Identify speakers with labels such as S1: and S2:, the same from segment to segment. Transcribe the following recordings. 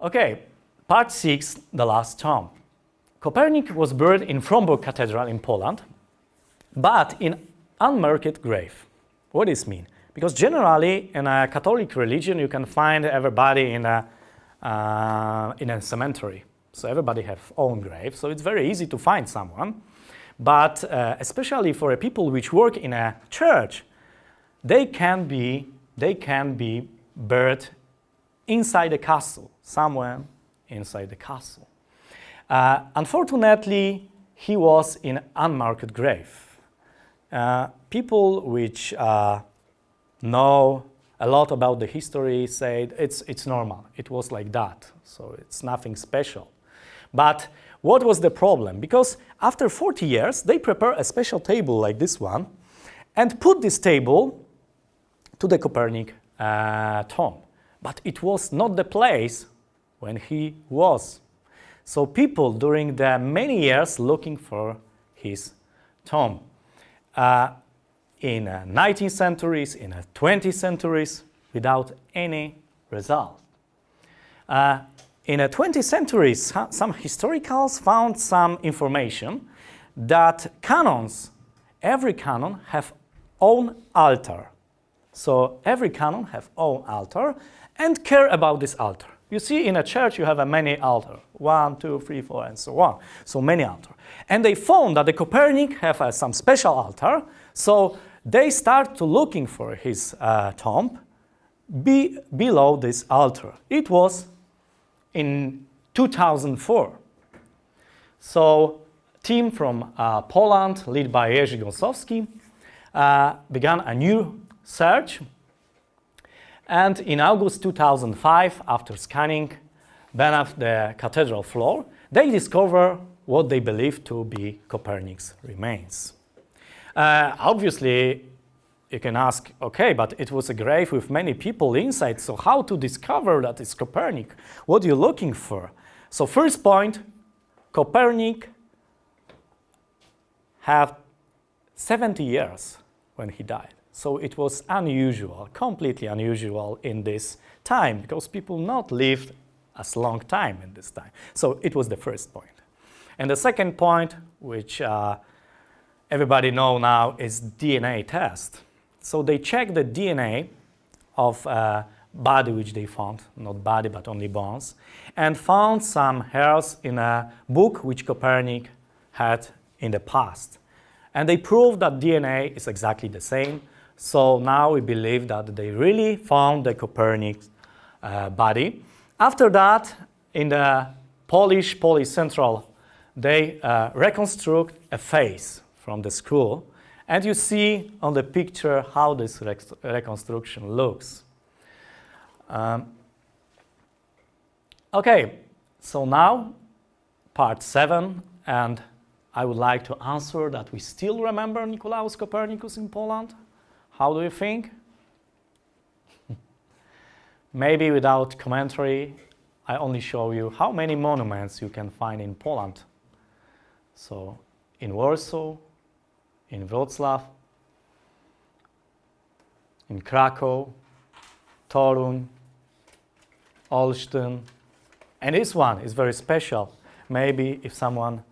S1: Okay, part 6, the last tomb. Copernicus was buried in Fromburg Cathedral in Poland, but in unmarked grave. What does this mean? Because generally in a Catholic religion you can find everybody in a cemetery. So everybody have own grave, so it's very easy to find someone. But especially for people which work in a church, they can be buried inside the castle, somewhere inside the castle. Unfortunately, he was in unmarked grave. People which know a lot about the history say it's normal. It was like that, so it's nothing special. But what was the problem? Because after 40 years, they prepare a special table like this one and put this table to the Copernicus tomb. But it was not the place when he was. So people during the many years looking for his tomb. In 19th centuries, in 20th centuries, without any result. In the 20th century, some historians found some information that canons, every canon have own altar. So every canon have own altar and care about this altar. You see in a church you have a many altar, 1, 2, 3, 4 and so on. So many altar. And they found that the Copernicus have some special altar. So they start to looking for his tomb below this altar. It was in 2004. So team from Poland, led by Jerzy Gąsowski, began a new search. And in August 2005, after scanning beneath the cathedral floor, they discover what they believe to be Copernicus' remains. Obviously, you can ask, okay, but it was a grave with many people inside, so how to discover that it's Copernicus? What are you looking for? So first point, Copernicus had 70 years when he died. So it was unusual, completely unusual in this time, because people not lived as long time in this time. So it was the first point. And the second point, which everybody know now, is DNA test. So they checked the DNA of a body which they found, not body but only bones, and found some hairs in a book which Copernicus had in the past. And they proved that DNA is exactly the same. So now we believe that they really found the Copernicus body. After that, in the Polish Central, they reconstruct a face from the skull. And you see on the picture how this reconstruction looks. Okay, so now part 7, and I would like to answer that we still remember Nicolaus Copernicus in Poland. How do you think? Maybe without commentary, I only show you how many monuments you can find in Poland. So in Warsaw, in Wrocław, in Krakow, Toruń, Olsztyn, and this one is very special. Maybe if someone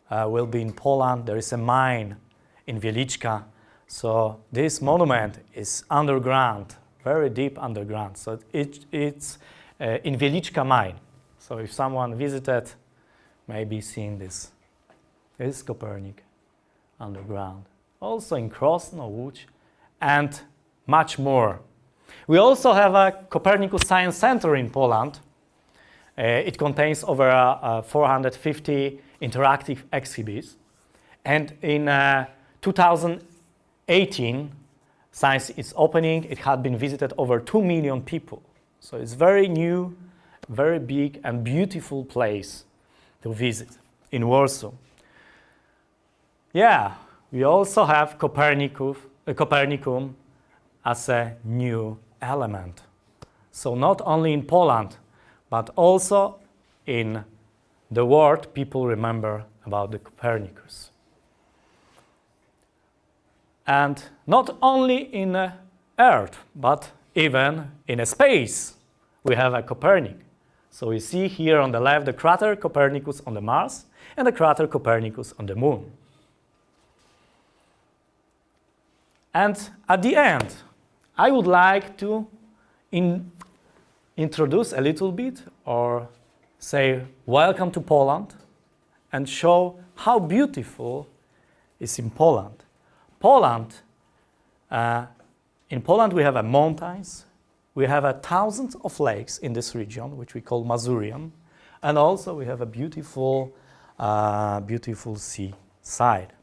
S1: will be in Poland, there is a mine in Wieliczka. So this monument is underground, very deep underground. So it's in Wieliczka mine. So if someone visited, maybe seen this. This is Copernicus underground. Also in Krosno, Łódź, and much more. We also have a Copernicus Science Center in Poland. It contains over 450 interactive exhibits. And in 2018, science is opening. It had been visited over 2 million people. So it's very new, very big and beautiful place to visit in Warsaw. Yeah, we also have Copernicum as a new element. So not only in Poland, but also in the world, people remember about the Copernicus. And not only in Earth, but even in space, we have a Copernicus. So we see here on the left the crater Copernicus on the Mars and the crater Copernicus on the Moon. And at the end, I would like to introduce a little bit or say welcome to Poland and show how beautiful is in Poland. In Poland we have mountains, we have thousands of lakes in this region, which we call Mazurian, and also we have a beautiful seaside.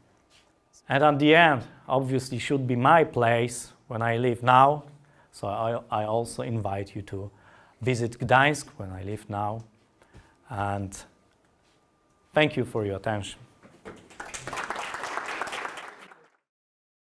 S1: And at the end, obviously, should be my place when I live now. So I also invite you to visit Gdańsk when I live now. And thank you for your attention.